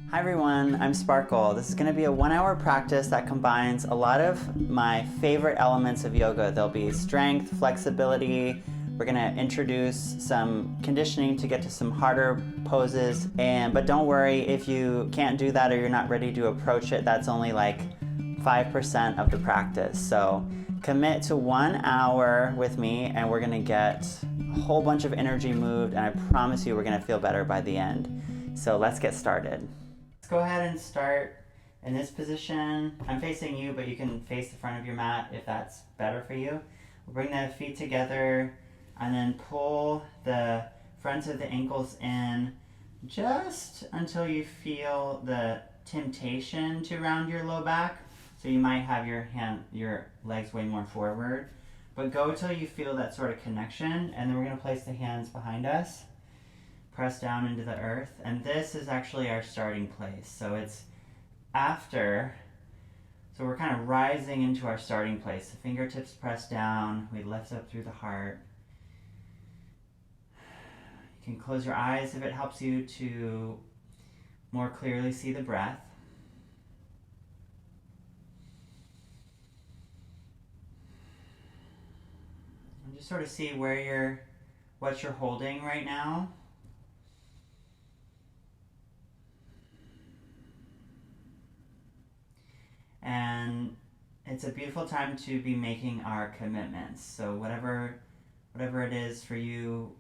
Hi everyone, I'm Sparkle. This is going to be a 1-hour practice that combines a lot of my favorite elements of yoga. There'll be strength, flexibility. We're going to introduce some conditioning to get to some harder poses. But don't worry if you can't do that or you're not ready to approach it. That's only like 5% of the practice. So commit to 1 hour with me and we're going to get a whole bunch of energy moved, and I promise you we're going to feel better by the end. So let's get started. Let's go ahead and start in this position. I'm facing you, but you can face the front of your mat if that's better for you. We'll bring the feet together and then pull the fronts of the ankles in just until you feel the temptation to round your low back. So you might have your legs way more forward, but go till you feel that sort of connection, and then we're going to place the hands behind us. Press down into the earth, and this is actually our starting place. So it's after, so we're kind of rising into our starting place. The fingertips press down, we lift up through the heart. You can close your eyes if it helps you to more clearly see the breath. And just sort of see what you're holding right now. And it's a beautiful time to be making our commitments. So whatever it is for you,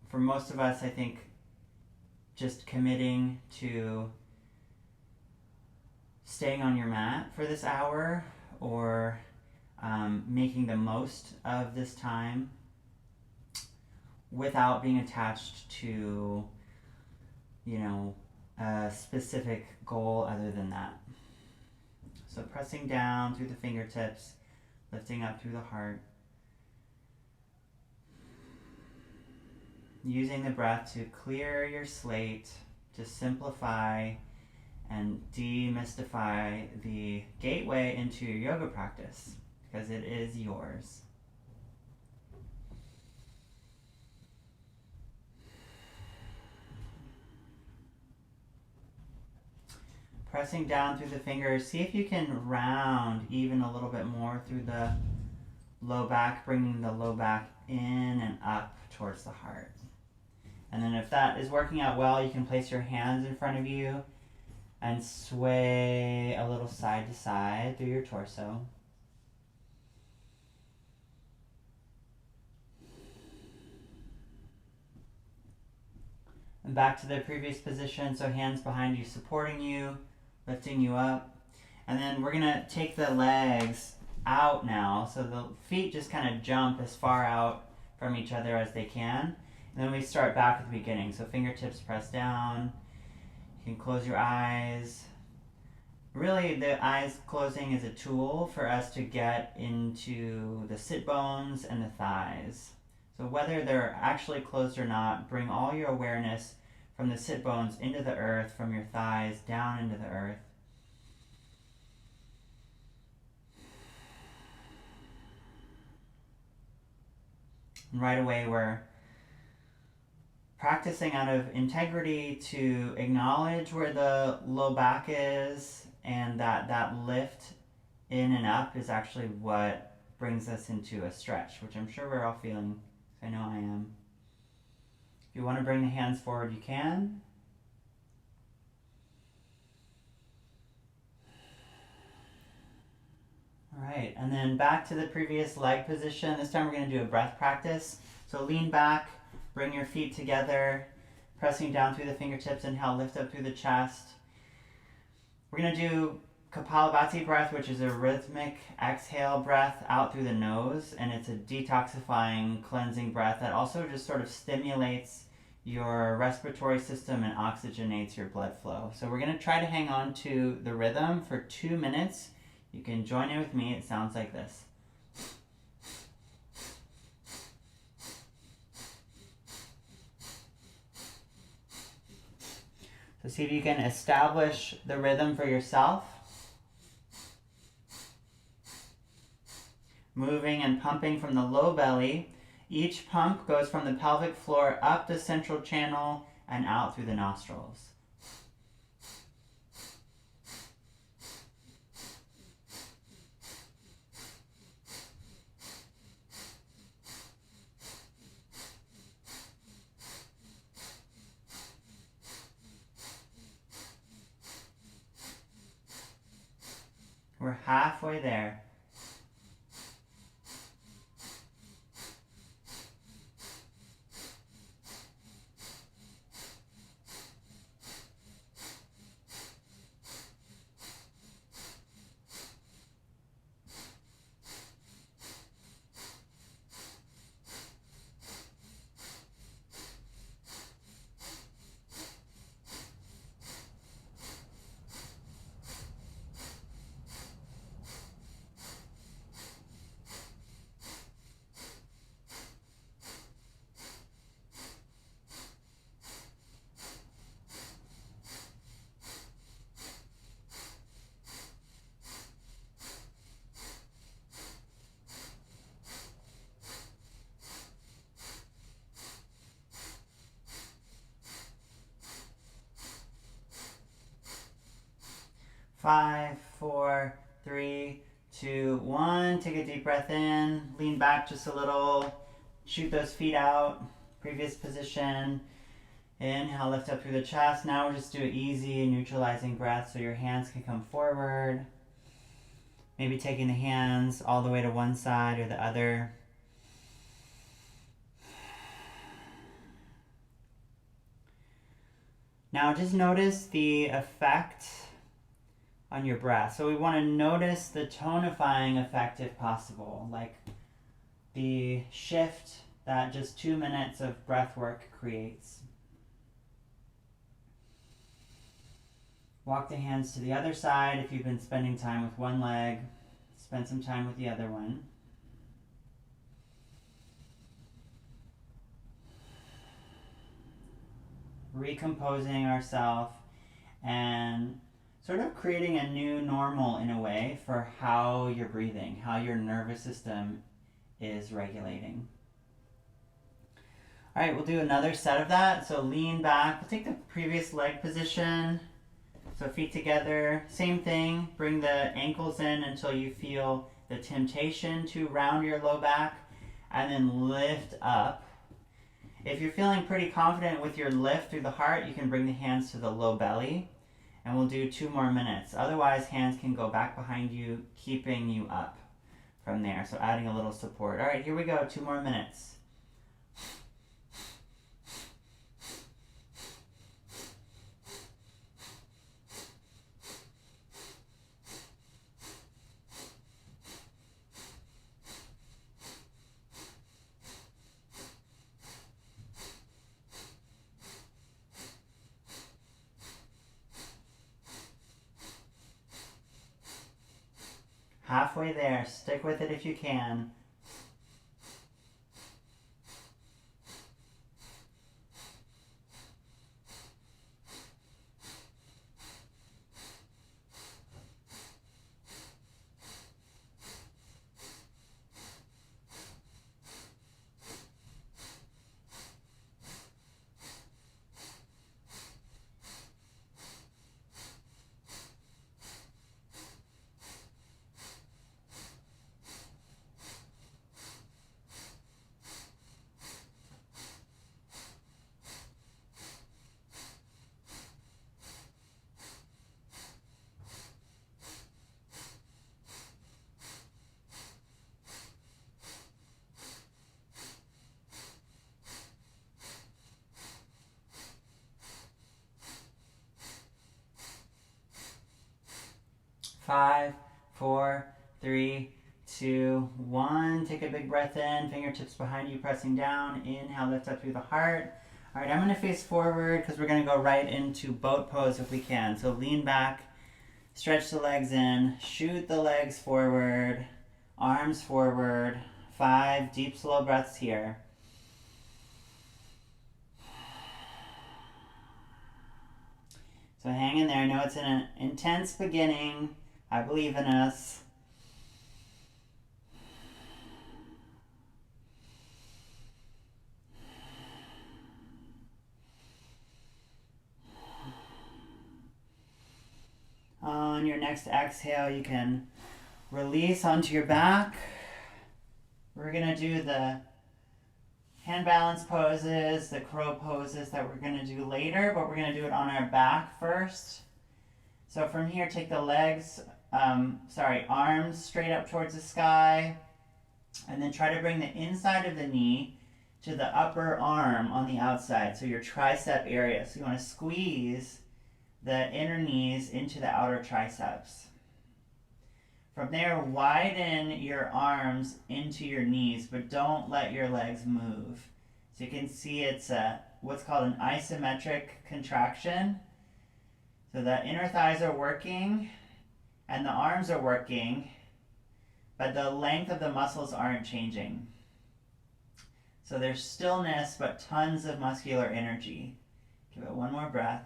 for most of us, I think just committing to staying on your mat for this hour, or making the most of this time without being attached to, a specific goal other than that. So pressing down through the fingertips, lifting up through the heart. Using the breath to clear your slate, to simplify and demystify the gateway into your yoga practice, because it is yours. Pressing down through the fingers, see if you can round even a little bit more through the low back, bringing the low back in and up towards the heart. And then if that is working out well, you can place your hands in front of you and sway a little side to side through your torso. And back to the previous position, so hands behind you supporting you, lifting you up. And then we're going to take the legs out now, so the feet just kind of jump as far out from each other as they can. And then we start back at the beginning, so fingertips press down. You can close your eyes. Really, the eyes closing is a tool for us to get into the sit bones and the thighs. So whether they're actually closed or not, bring all your awareness from the sit bones into the earth, from your thighs down into the earth. And right away we're practicing out of integrity to acknowledge where the low back is, and that lift in and up is actually what brings us into a stretch, which I'm sure we're all feeling. I know I am. If you want to bring the hands forward, you can. All right, and then back to the previous leg position. This time we're going to do a breath practice. So lean back, bring your feet together, pressing down through the fingertips. Inhale, lift up through the chest. We're going to do Kapalabhati Breath, which is a rhythmic exhale breath out through the nose, and it's a detoxifying, cleansing breath that also just sort of stimulates your respiratory system and oxygenates your blood flow. So we're going to try to hang on to the rhythm for 2 minutes. You can join in with me. It sounds like this. So see if you can establish the rhythm for yourself. Moving and pumping from the low belly. Each pump goes from the pelvic floor up the central channel and out through the nostrils. We're halfway there. Five, four, three, two, one. Take a deep breath in. Lean back just a little. Shoot those feet out. Previous position. Inhale, lift up through the chest. Now we'll just do an easy neutralizing breath so your hands can come forward. Maybe taking the hands all the way to one side or the other. Now just notice the effect on your breath. So we want to notice the tonifying effect if possible, like the shift that just 2 minutes of breath work creates. Walk the hands to the other side. If you've been spending time with one leg, spend some time with the other one. Recomposing ourselves and sort of creating a new normal in a way for how you're breathing, how your nervous system is regulating. All right, we'll do another set of that. So lean back. We'll take the previous leg position. So feet together, same thing. Bring the ankles in until you feel the temptation to round your low back and then lift up. If you're feeling pretty confident with your lift through the heart, you can bring the hands to the low belly. And we'll do 2 more minutes. Otherwise, hands can go back behind you, keeping you up from there. So adding a little support. All right, here we go. 2 more minutes. Halfway there. Stick with it if you can. Five, four, three, two, one. Take a big breath in, fingertips behind you, pressing down. Inhale, lift up through the heart. All right, I'm going to face forward because we're going to go right into boat pose if we can. So lean back, stretch the legs in, shoot the legs forward, arms forward. 5 deep, slow breaths here. So hang in there. I know it's an intense beginning. I believe in us. On your next exhale, you can release onto your back. We're going to do the hand balance poses, the crow poses that we're going to do later, but we're going to do it on our back first. So from here, take the legs arms straight up towards the sky. And then try to bring the inside of the knee to the upper arm on the outside, so your tricep area. So you want to squeeze the inner knees into the outer triceps. From there, widen your arms into your knees, but don't let your legs move. So you can see it's what's called an isometric contraction. So the inner thighs are working and the arms are working, but the length of the muscles aren't changing. So there's stillness, but tons of muscular energy. Give it one more breath.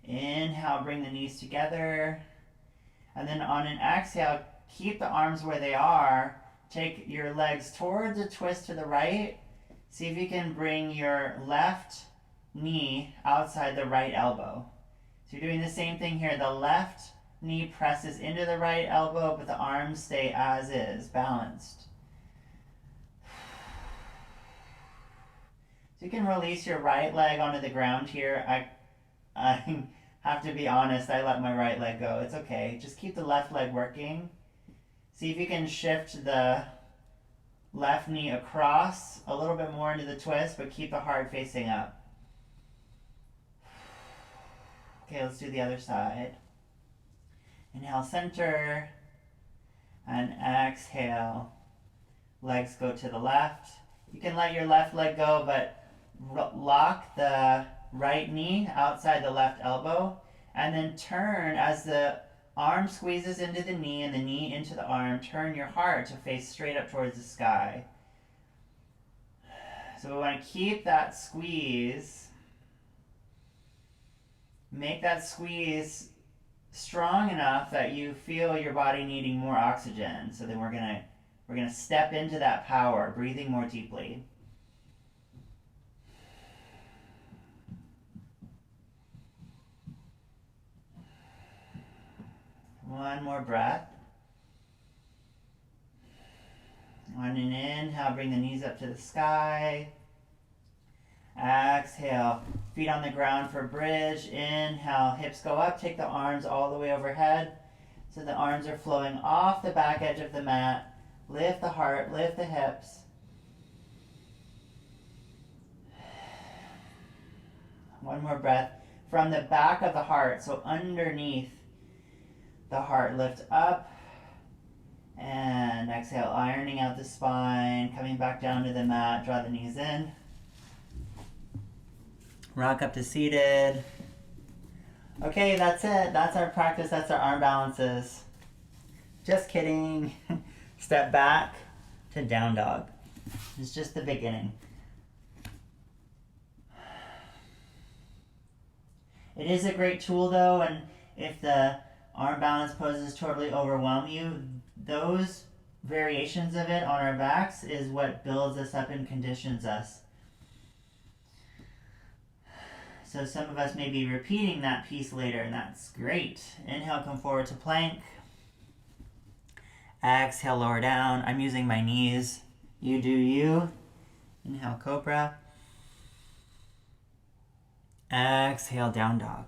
Inhale, bring the knees together. And then on an exhale, keep the arms where they are. Take your legs towards a twist to the right. See if you can bring your left knee outside the right elbow. So you're doing the same thing here. The left knee presses into the right elbow, but the arms stay as is, balanced. So you can release your right leg onto the ground here. I have to be honest, I let my right leg go. It's okay. Just keep the left leg working. See if you can shift the left knee across a little bit more into the twist, but keep the heart facing up. Okay, let's do the other side. Inhale, center, and exhale. Legs go to the left. You can let your left leg go, but lock the right knee outside the left elbow, and then turn as the arm squeezes into the knee and the knee into the arm. Turn your heart to face straight up towards the sky. So we want to keep that squeeze. Make that squeeze strong enough that you feel your body needing more oxygen. So then we're gonna step into that power, breathing more deeply. One more breath. On an inhale, bring the knees up to the sky. Exhale, feet on the ground for bridge. Inhale, hips go up, take the arms all the way overhead. So the arms are flowing off the back edge of the mat. Lift the heart, lift the hips. One more breath. From the back of the heart, so underneath the heart, lift up. And exhale, ironing out the spine, coming back down to the mat, draw the knees in. Rock up to seated. Okay, that's it. That's our practice. That's our arm balances. Just kidding. Step back to down dog. It's just the beginning. It is a great tool though, and if the arm balance poses totally overwhelm you, those variations of it on our backs is what builds us up and conditions us. So some of us may be repeating that piece later, and that's great. Inhale, come forward to plank. Exhale, lower down. I'm using my knees. You do you. Inhale, cobra. Exhale, down dog.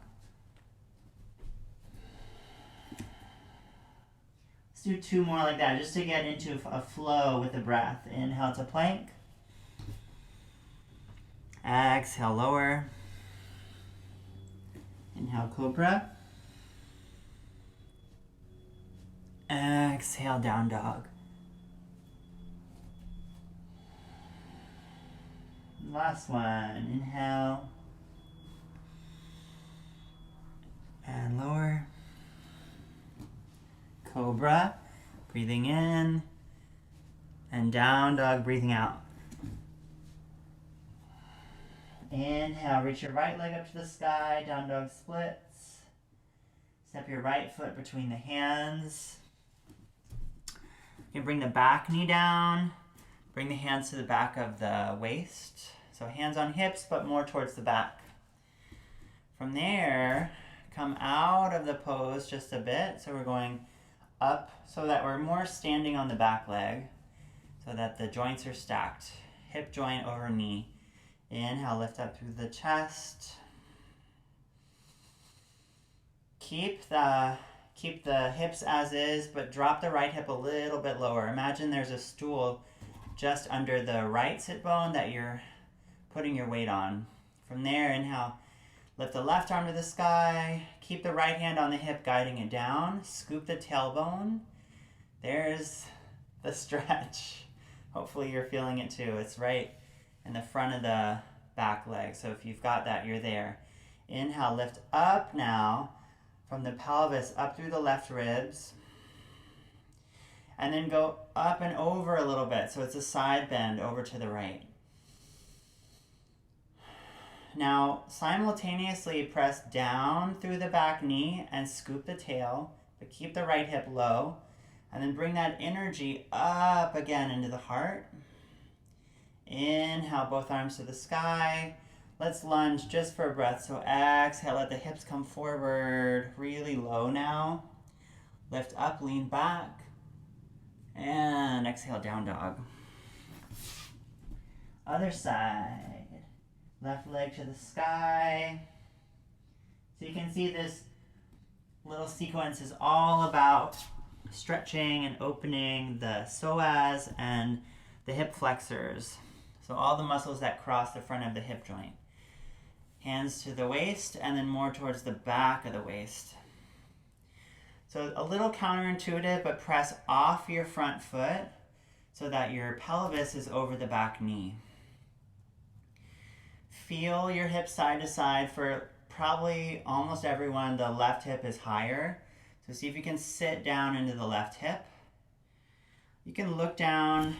Let's do two more like that, just to get into a flow with the breath. Inhale to plank. Exhale, lower. Inhale, cobra. Exhale, down dog. Last one. Inhale. And lower. Cobra. Breathing in. And down dog, breathing out. Inhale, reach your right leg up to the sky, down dog splits. Step your right foot between the hands. You can bring the back knee down. Bring the hands to the back of the waist. So hands on hips, but more towards the back. From there, come out of the pose just a bit. So we're going up so that we're more standing on the back leg so that the joints are stacked. Hip joint over knee. Inhale, lift up through the chest. keep the hips as is, but drop the right hip a little bit lower. Imagine there's a stool just under the right sit bone that you're putting your weight on. From there, inhale, lift the left arm to the sky. Keep the right hand on the hip, guiding it down. Scoop the tailbone. There's the stretch. Hopefully you're feeling it too. It's right in the front of the back leg. So if you've got that, you're there. Inhale, lift up now from the pelvis up through the left ribs. And then go up and over a little bit. So it's a side bend over to the right. Now, simultaneously press down through the back knee and scoop the tail, but keep the right hip low. And then bring that energy up again into the heart. Inhale, both arms to the sky. Let's lunge just for a breath. So exhale, let the hips come forward, really low now. Lift up, lean back. And exhale, down dog. Other side. Left leg to the sky. So you can see this little sequence is all about stretching and opening the psoas and the hip flexors. So all the muscles that cross the front of the hip joint. Hands to the waist and then more towards the back of the waist. So a little counterintuitive, but press off your front foot so that your pelvis is over the back knee. Feel your hips side to side. For probably almost everyone, the left hip is higher. So see if you can sit down into the left hip. You can look down,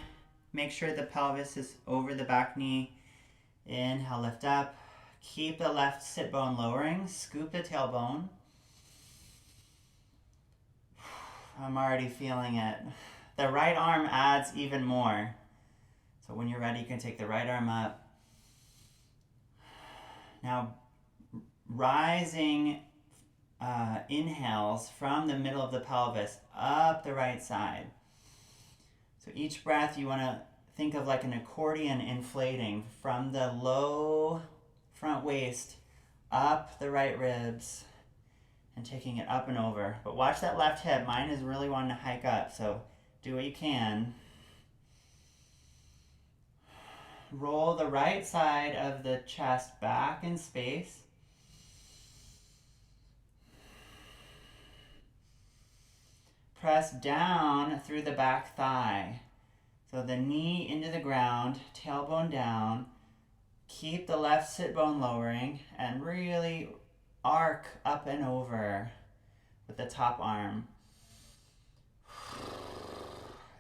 make sure the pelvis is over the back knee. Inhale, lift up. Keep the left sit bone lowering. Scoop the tailbone. I'm already feeling it. The right arm adds even more. So when you're ready, you can take the right arm up. Now, rising inhales from the middle of the pelvis up the right side. So each breath you want to think of like an accordion inflating from the low front waist up the right ribs and taking it up and over. But watch that left hip. Mine is really wanting to hike up, so do what you can. Roll the right side of the chest back in space. Press down through the back thigh. So the knee into the ground, tailbone down. Keep the left sit bone lowering and really arc up and over with the top arm.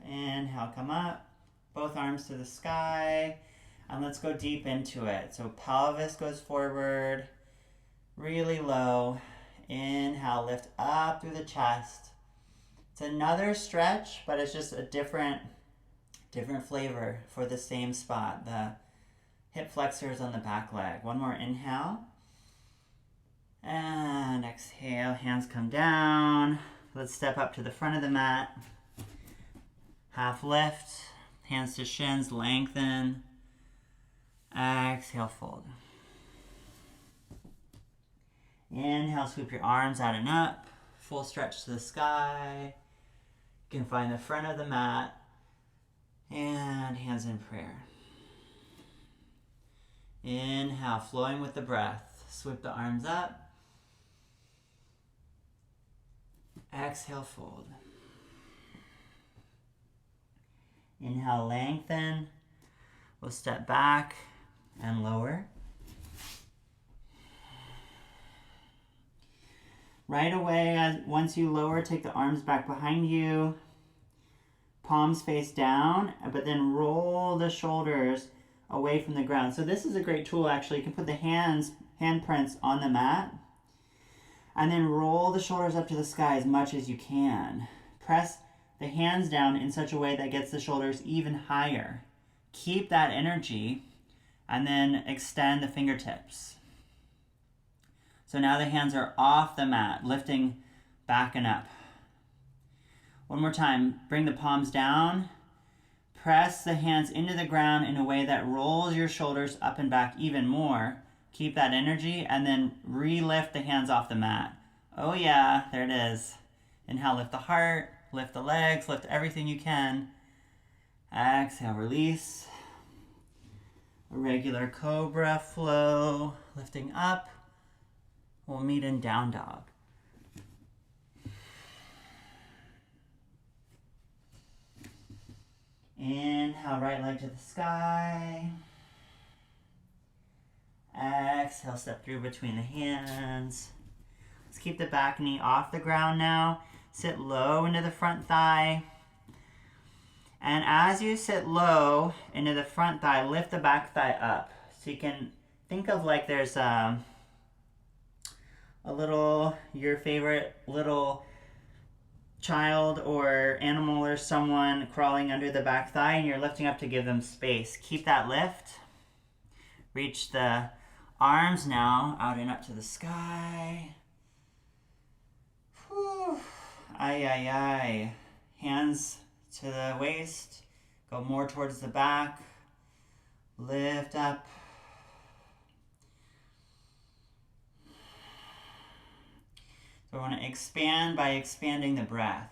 Inhale, come up. Both arms to the sky. And let's go deep into it. So pelvis goes forward, really low. Inhale, lift up through the chest. It's another stretch, but it's just a different flavor for the same spot. The hip flexors on the back leg. One more inhale. And exhale, hands come down. Let's step up to the front of the mat. Half lift, hands to shins, lengthen. Exhale, fold. Inhale, sweep your arms out and up. Full stretch to the sky. You can find the front of the mat. And hands in prayer. Inhale, flowing with the breath. Sweep the arms up. Exhale, fold. Inhale, lengthen. We'll step back and lower. Right away, once you lower, take the arms back behind you. Palms face down, but then roll the shoulders away from the ground. So this is a great tool, actually. You can put the handprints on the mat. And then roll the shoulders up to the sky as much as you can. Press the hands down in such a way that gets the shoulders even higher. Keep that energy and then extend the fingertips. So now the hands are off the mat, lifting back and up. One more time, bring the palms down. Press the hands into the ground in a way that rolls your shoulders up and back even more. Keep that energy and then re-lift the hands off the mat. Oh yeah, there it is. Inhale, lift the heart, lift the legs, lift everything you can. Exhale, release. A regular cobra flow, lifting up. We'll meet in down dog. Inhale, right leg to the sky. Exhale, step through between the hands. Let's keep the back knee off the ground now. Sit low into the front thigh. And as you sit low into the front thigh, lift the back thigh up. So you can think of like there's a little, your favorite little child or animal or someone crawling under the back thigh, and you're lifting up to give them space. Keep that lift. Reach the arms now out and up to the sky. Whew. Ay, ay, ay. Hands to the waist. Go more towards the back. Lift up. So we want to expand by expanding the breath.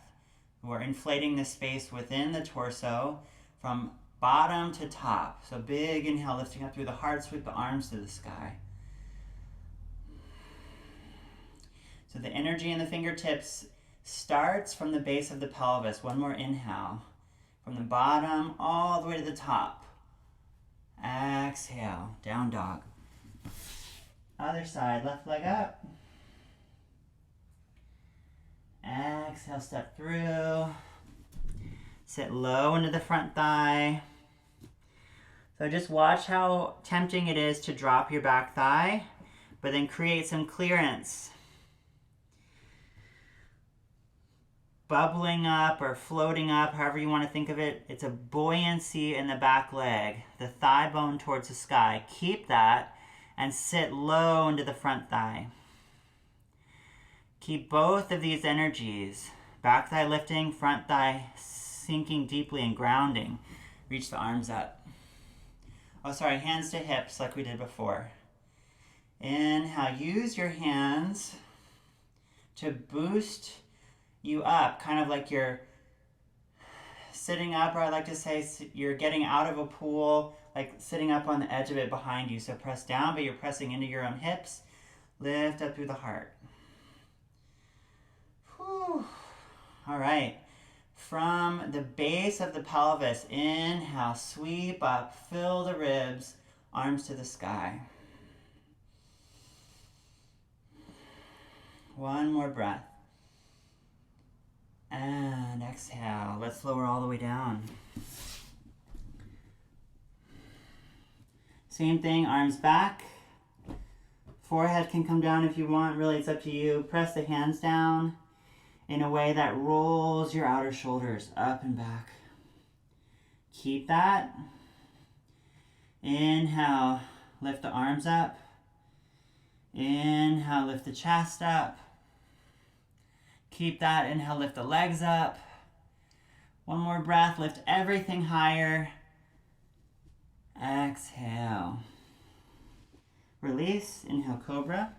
We're inflating the space within the torso from bottom to top. So big inhale, lifting up through the heart, sweep the arms to the sky. So the energy in the fingertips starts from the base of the pelvis. One more inhale. From the bottom all the way to the top. Exhale, down dog. Other side, left leg up. Exhale, step through. Sit low into the front thigh. So just watch how tempting it is to drop your back thigh, but then create some clearance. Bubbling up or floating up, however you want to think of it. It's a buoyancy in the back leg, the thigh bone towards the sky. Keep that and sit low into the front thigh. Keep both of these energies, back thigh lifting, front thigh sinking deeply and grounding. Reach the arms up. Oh, sorry, hands to hips like we did before. Inhale, use your hands to boost you up, kind of like you're sitting up, or I like to say you're getting out of a pool, like sitting up on the edge of it behind you. So press down, but you're pressing into your own hips. Lift up through the heart. Whew. All right. From the base of the pelvis, inhale, sweep up, fill the ribs, arms to the sky. One more breath. And exhale. Let's lower all the way down. Same thing, arms back. Forehead can come down if you want. Really, it's up to you. Press the hands down in a way that rolls your outer shoulders up and back. Keep that. Inhale, lift the arms up. Inhale, lift the chest up. Keep that. Inhale, lift the legs up. One more breath, lift everything higher. Exhale. Release, inhale, cobra.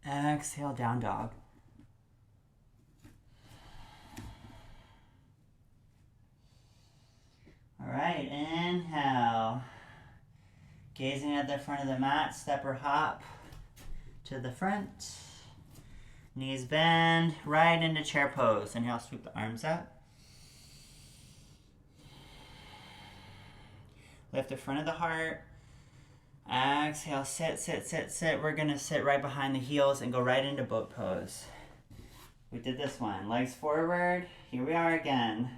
Exhale, down dog. All right, inhale. Gazing at the front of the mat, step or hop to the front. Knees bend, right into chair pose. Inhale, sweep the arms up. Lift the front of the heart. Exhale, sit, sit, sit, sit. We're gonna sit right behind the heels and go right into boat pose. We did this one. Legs forward. Here we are again.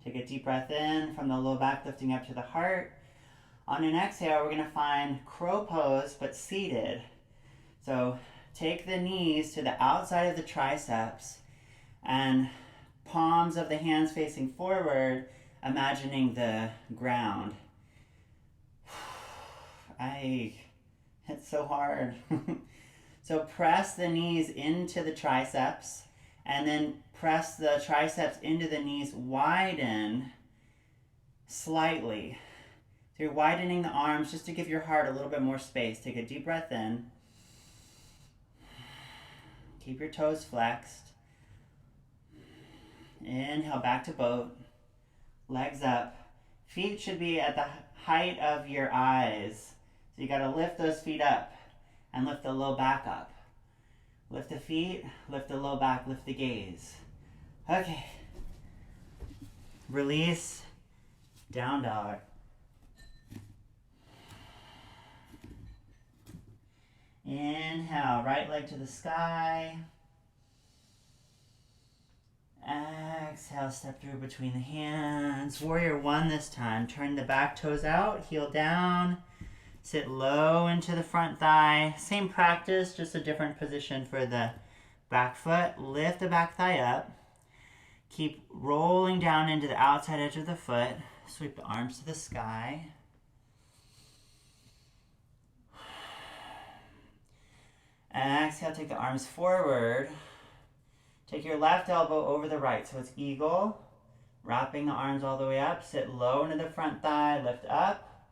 Take a deep breath in from the low back, lifting up to the heart. On an exhale, we're gonna find crow pose, but seated. So take the knees to the outside of the triceps and palms of the hands facing forward, imagining the ground. It's so hard. So press the knees into the triceps and then press the triceps into the knees, widen slightly. So you're widening the arms just to give your heart a little bit more space. Take a deep breath in. Keep your toes flexed. Inhale, back to boat. Legs up. Feet should be at the height of your eyes. So you got to lift those feet up and lift the low back up. Lift the feet, lift the low back, lift the gaze. Okay. Release. Down dog. Inhale, right leg to the sky. Exhale, step through between the hands. Warrior one this time. Turn the back toes out, heel down. Sit low into the front thigh. Same practice, just a different position for the back foot. Lift the back thigh up. Keep rolling down into the outside edge of the foot. Sweep the arms to the sky. Exhale, take the arms forward. Take your left elbow over the right, so it's eagle. Wrapping the arms all the way up. Sit low into the front thigh, lift up.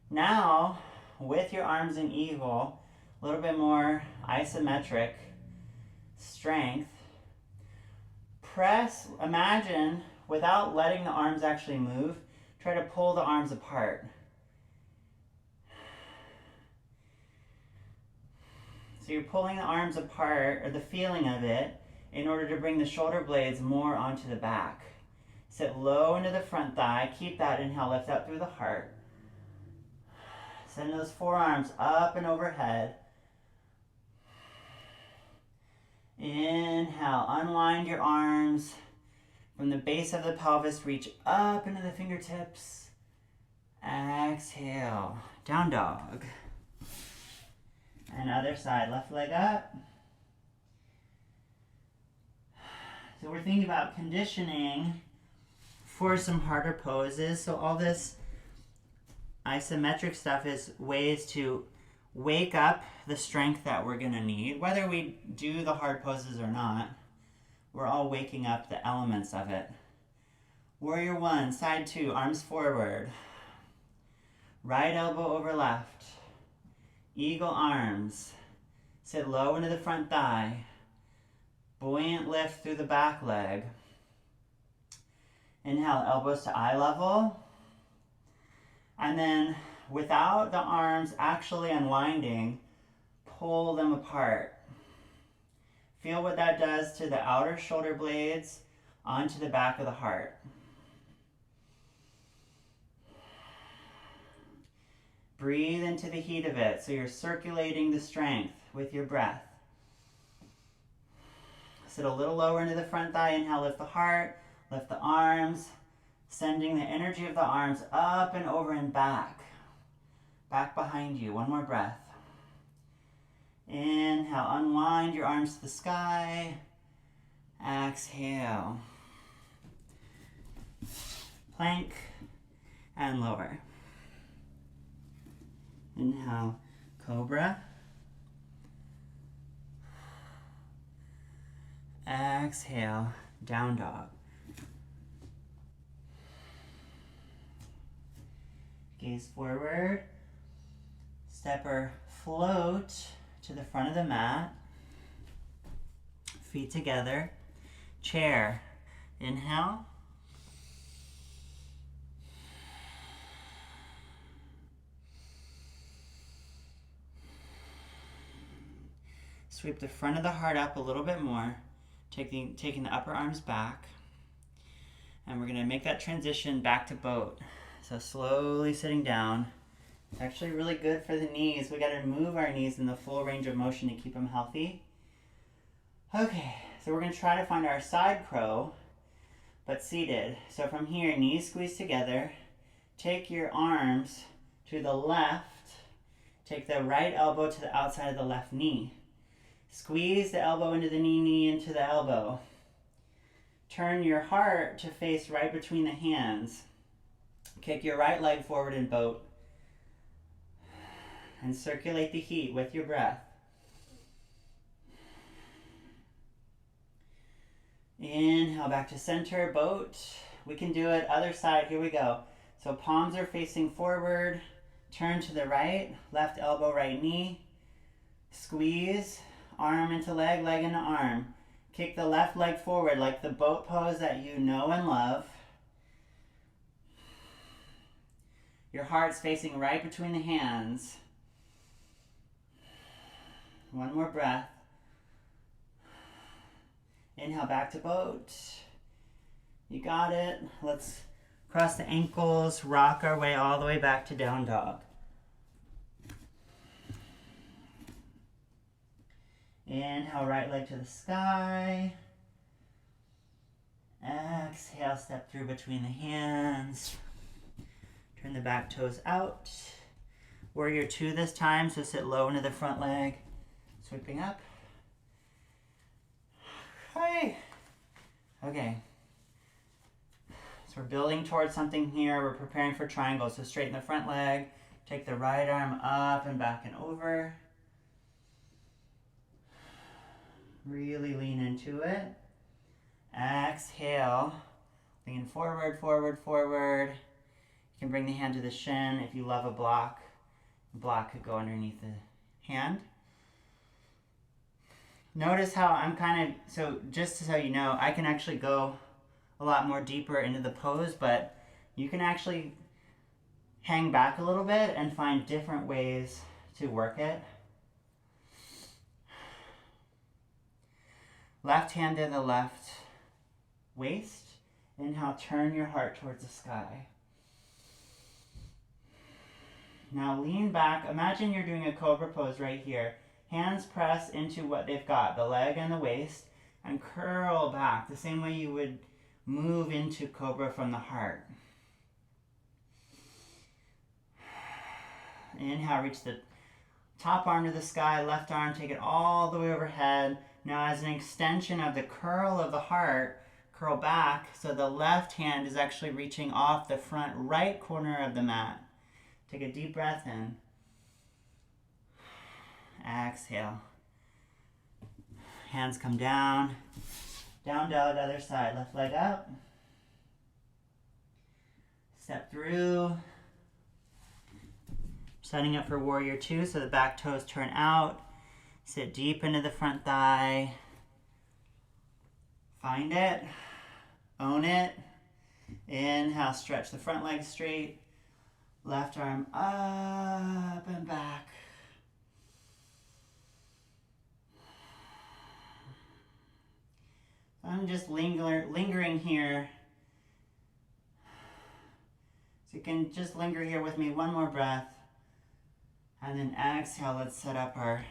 Now, with your arms in eagle, a little bit more isometric strength. Press, imagine, without letting the arms actually move, try to pull the arms apart. So you're pulling the arms apart, or the feeling of it, in order to bring the shoulder blades more onto the back. Sit low into the front thigh. Keep that inhale, lift up through the heart. Send those forearms up and overhead. Inhale, unwind your arms. From the base of the pelvis, reach up into the fingertips. Exhale, down dog. And other side, left leg up. So we're thinking about conditioning for some harder poses. So all this isometric stuff is ways to wake up the strength that we're going to need. Whether we do the hard poses or not, we're all waking up the elements of it. Warrior one, side two, arms forward. Right elbow over left. Eagle arms. Sit low into the front thigh. Buoyant lift through the back leg. Inhale, elbows to eye level. And then, without the arms actually unwinding, pull them apart. Feel what that does to the outer shoulder blades onto the back of the heart. Breathe into the heat of it, so you're circulating the strength with your breath. Sit a little lower into the front thigh. Inhale, lift the heart, lift the arms, sending the energy of the arms up and over and back. Back behind you. One more breath. Inhale, unwind your arms to the sky. Exhale. Plank and lower. Inhale, cobra. Exhale, down dog. Gaze forward. Step or float to the front of the mat. Feet together. Chair. Inhale. Sweep the front of the heart up a little bit more, taking the upper arms back. And we're going to make that transition back to boat. So slowly sitting down. It's actually really good for the knees. We got to move our knees in the full range of motion to keep them healthy. Okay, so we're going to try to find our side crow, but seated. So from here, knees squeeze together. Take your arms to the left. Take the right elbow to the outside of the left knee. Squeeze the elbow into the knee, knee into the elbow. Turn your heart to face right between the hands. Kick your right leg forward in boat. And circulate the heat with your breath. Inhale, back to center, boat. We can do it other side, here we go. So palms are facing forward. Turn to the right, left elbow, right knee. Squeeze, arm into leg, leg into arm. Kick the left leg forward like the boat pose that you know and love. Your heart's facing right between the hands. One more breath. Inhale, back to boat. You got it. Let's cross the ankles, rock our way all the way back to down dog. Inhale, right leg to the sky. Exhale, step through between the hands. Turn the back toes out. Warrior 2 this time, so sit low into the front leg. Sweeping up. Hi. Okay. So we're building towards something here. We're preparing for triangle. So straighten the front leg. Take the right arm up and back and over. Really lean into it. Exhale. Lean forward, forward, forward. You can bring the hand to the shin if you love a block. The block could go underneath the hand. Notice how I'm so just so you know, I can actually go a lot more deeper into the pose, but you can actually hang back a little bit and find different ways to work it. Left hand to the left waist. Inhale, turn your heart towards the sky. Now lean back. Imagine you're doing a cobra pose right here. Hands press into what they've got, the leg and the waist, and curl back the same way you would move into cobra from the heart. Inhale, reach the top arm to the sky, left arm, take it all the way overhead. Now as an extension of the curl of the heart, curl back so the left hand is actually reaching off the front right corner of the mat. Take a deep breath in. Exhale. Hands come down. Down dog, other side. Left leg up. Step through. Setting up for warrior 2, so the back toes turn out. Sit deep into the front thigh. Find it. Own it. Inhale, stretch the front leg straight. Left arm up and back. I'm just lingering here. So you can just linger here with me. One more breath. And then exhale, let's set up our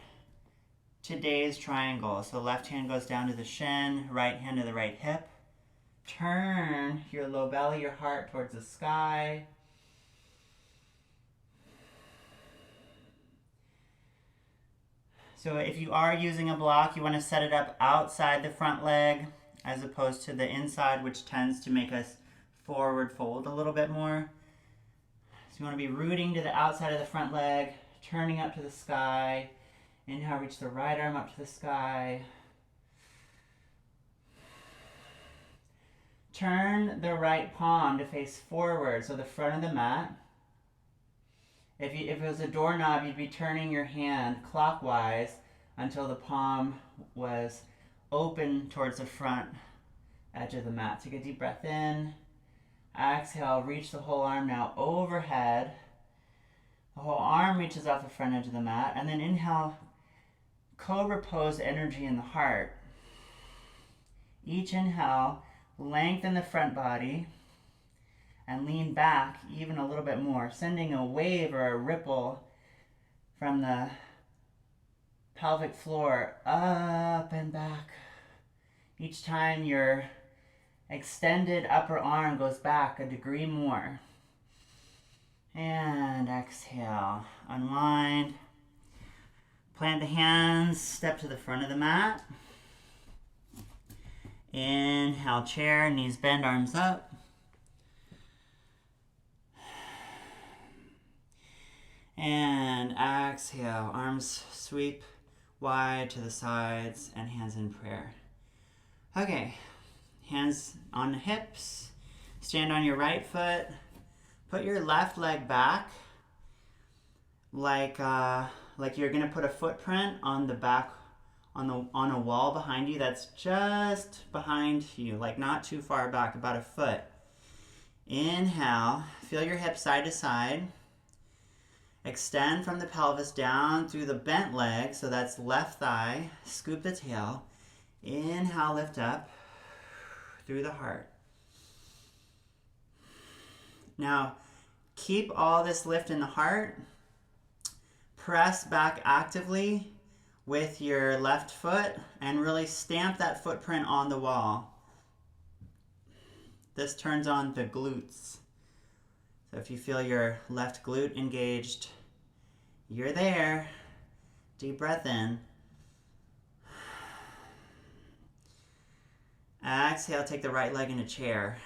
today's triangle. So left hand goes down to the shin, right hand to the right hip. Turn your low belly, your heart towards the sky. So if you are using a block, you want to set it up outside the front leg as opposed to the inside, which tends to make us forward fold a little bit more. So you want to be rooting to the outside of the front leg, turning up to the sky. Inhale, reach the right arm up to the sky. Turn the right palm to face forward, so the front of the mat. If it was a doorknob, you'd be turning your hand clockwise until the palm was open towards the front edge of the mat. Take a deep breath in. Exhale, reach the whole arm now overhead. The whole arm reaches off the front edge of the mat. And then inhale, cobra pose energy in the heart. Each inhale, lengthen the front body and lean back even a little bit more, sending a wave or a ripple from the pelvic floor up and back. Each time your extended upper arm goes back a degree more. And exhale, unwind. Plant the hands, step to the front of the mat. Inhale, chair, knees bend, arms up. And exhale, arms sweep wide to the sides and hands in prayer. Okay, hands on the hips. Stand on your right foot. Put your left leg back like you're gonna put a footprint on the back on a wall behind you that's just behind you, like not too far back, about a foot. Inhale, feel your hips side to side. Extend from the pelvis down through the bent leg, so that's left thigh. Scoop the tail. Inhale, lift up through the heart. Now, keep all this lift in the heart. Press back actively with your left foot and really stamp that footprint on the wall. This turns on the glutes. So if you feel your left glute engaged, you're there. Deep breath in. Exhale, take the right leg in a chair.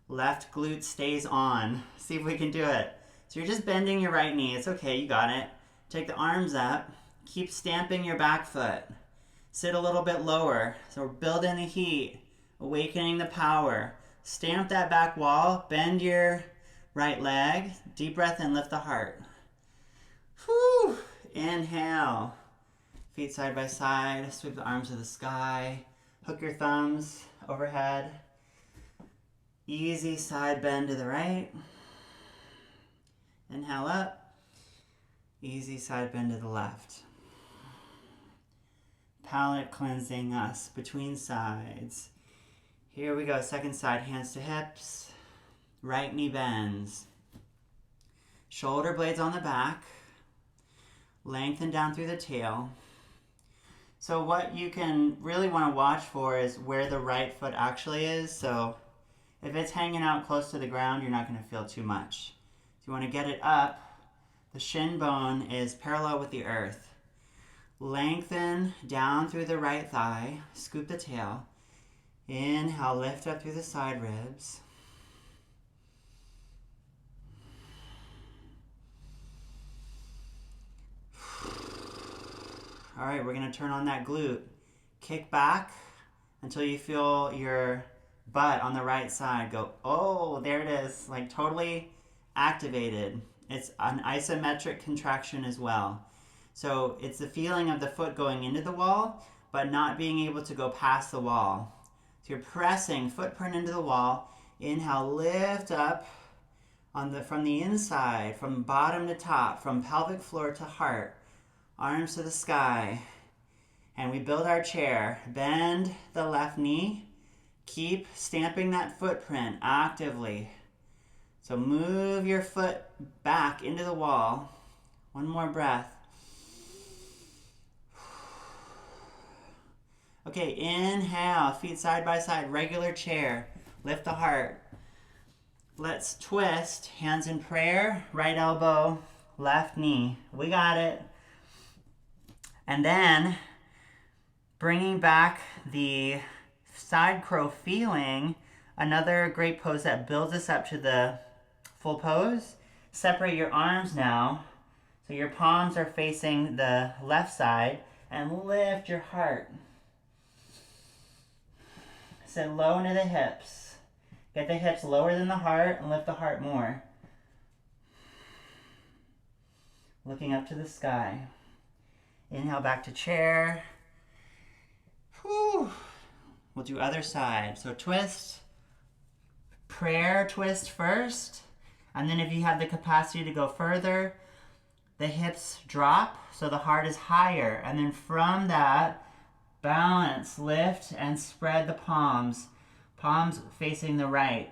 Left glute stays on. See if we can do it. So you're just bending your right knee. It's okay, you got it. Take the arms up. Keep stamping your back foot. Sit a little bit lower. So we're building the heat, awakening the power. Stamp that back wall. Bend your right leg. Deep breath in, lift the heart. Whew. Inhale. Feet side by side. Sweep the arms to the sky. Hook your thumbs overhead. Easy side bend to the right. Inhale up. Easy side bend to the left. Palate cleansing us between sides. Here we go. Second side, hands to hips. Right knee bends. Shoulder blades on the back. Lengthen down through the tail. So what you can really want to watch for is where the right foot actually is. So if it's hanging out close to the ground, you're not going to feel too much. If you want to get it up, the shin bone is parallel with the earth. Lengthen down through the right thigh. Scoop the tail. Inhale, lift up through the side ribs. All right, we're going to turn on that glute. Kick back until you feel your butt on the right side go, oh, there it is, like totally activated. It's an isometric contraction as well. So it's the feeling of the foot going into the wall, but not being able to go past the wall. So you're pressing footprint into the wall. Inhale, lift up from the inside, from bottom to top, from pelvic floor to heart. Arms to the sky. And we build our chair. Bend the left knee. Keep stamping that footprint actively. So move your foot back into the wall. One more breath. Okay, inhale, feet side by side, regular chair. Lift the heart. Let's twist, hands in prayer, right elbow, left knee. We got it. And then bringing back the side crow feeling, another great pose that builds us up to the full pose. Separate your arms now. So your palms are facing the left side and lift your heart. Sit low into the hips. Get the hips lower than the heart and lift the heart more. Looking up to the sky. Inhale back to chair. Whew. We'll do other side. So twist. Prayer twist first. And then if you have the capacity to go further, the hips drop so the heart is higher. And then from that, balance, lift, and spread the palms. Palms facing the right.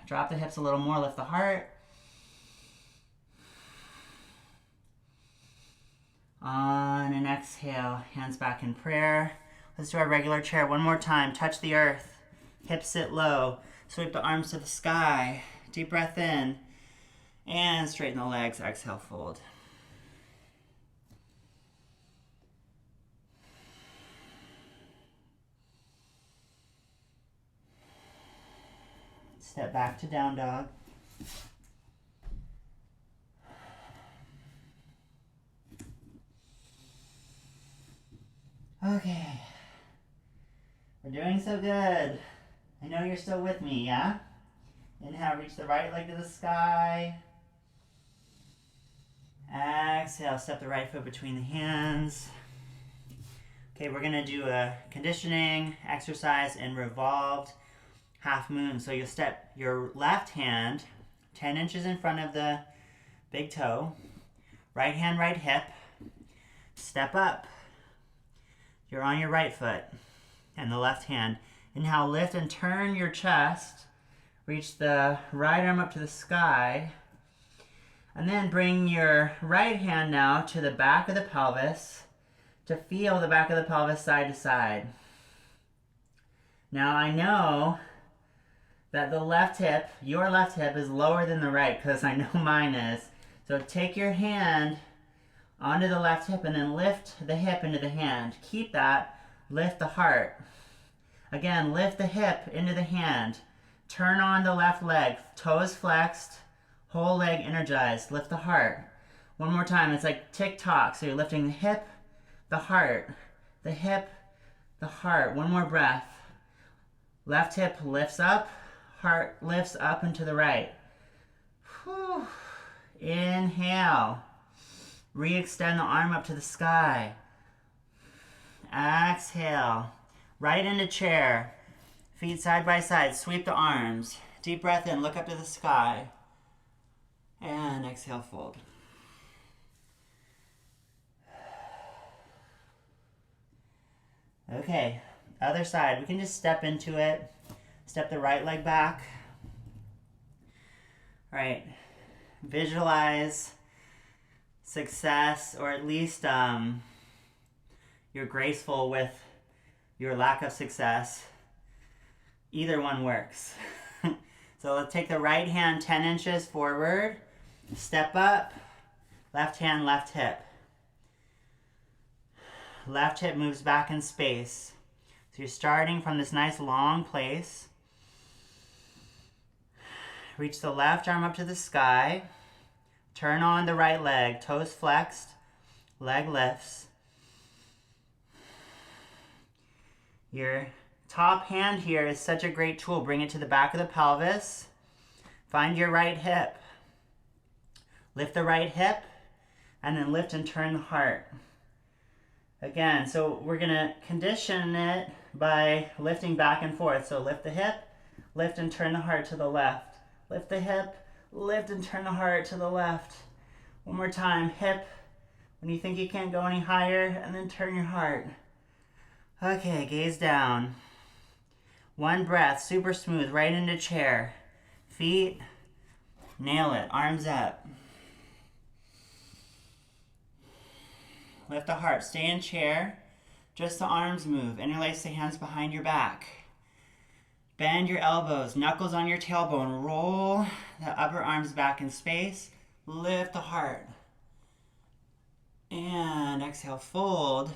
Drop the hips a little more, lift the heart. On an exhale, hands back in prayer. Let's do our regular chair one more time. Touch the earth. Hips sit low. Sweep the arms to the sky. Deep breath in. And straighten the legs. Exhale, fold. Step back to down dog. Okay. We're doing so good. I know you're still with me, yeah? Inhale, reach the right leg to the sky. Exhale, step the right foot between the hands. Okay, we're gonna do a conditioning exercise in Revolved half moon. So you'll step your left hand 10 inches in front of the big toe. Right hand, right hip. Step up. You're on your right foot and the left hand. Inhale, lift and turn your chest. Reach the right arm up to the sky. And then bring your right hand now to the back of the pelvis to feel the back of the pelvis side to side. Now I know that the left hip, your left hip, is lower than the right because I know mine is. So take your hand onto the left hip and then lift the hip into the hand. Keep that. Lift the heart. Again, lift the hip into the hand. Turn on the left leg. Toes flexed. Whole leg energized. Lift the heart. One more time. It's like tick-tock. So you're lifting the hip, the heart, the hip, the heart. One more breath. Left hip lifts up. Heart lifts up and to the right. Whew. Inhale. Re-extend the arm up to the sky. Exhale. Right into chair. Feet side by side. Sweep the arms. Deep breath in. Look up to the sky. And exhale, fold. Okay, other side. We can just step into it. Step the right leg back. All right, visualize success, or at least you're graceful with your lack of success. Either one works. So let's take the right hand 10 inches forward. Step up. Left hand, left hip. Left hip moves back in space. So you're starting from this nice long place. Reach the left arm up to the sky. Turn on the right leg. Toes flexed. Leg lifts. Your top hand here is such a great tool. Bring it to the back of the pelvis. Find your right hip. Lift the right hip. And then lift and turn the heart. Again, so we're going to condition it by lifting back and forth. So lift the hip, lift and turn the heart to the left. Lift the hip, lift and turn the heart to the left. One more time, hip, when you think you can't go any higher, and then turn your heart. Okay, gaze down. One breath, super smooth, right into chair. Feet, nail it, arms up. Lift the heart, stay in chair. Just the arms move. Interlace the hands behind your back. Bend your elbows, knuckles on your tailbone. Roll the upper arms back in space. Lift the heart. And exhale, fold.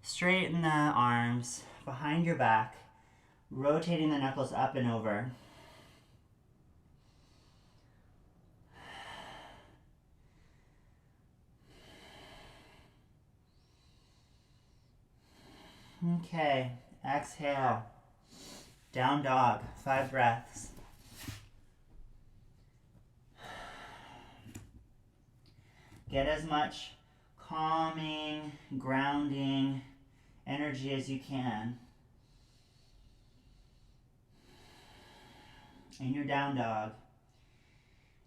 Straighten the arms behind your back. Rotating the knuckles up and over. Okay, exhale. Down dog, 5 breaths. Get as much calming, grounding energy as you can in your down dog.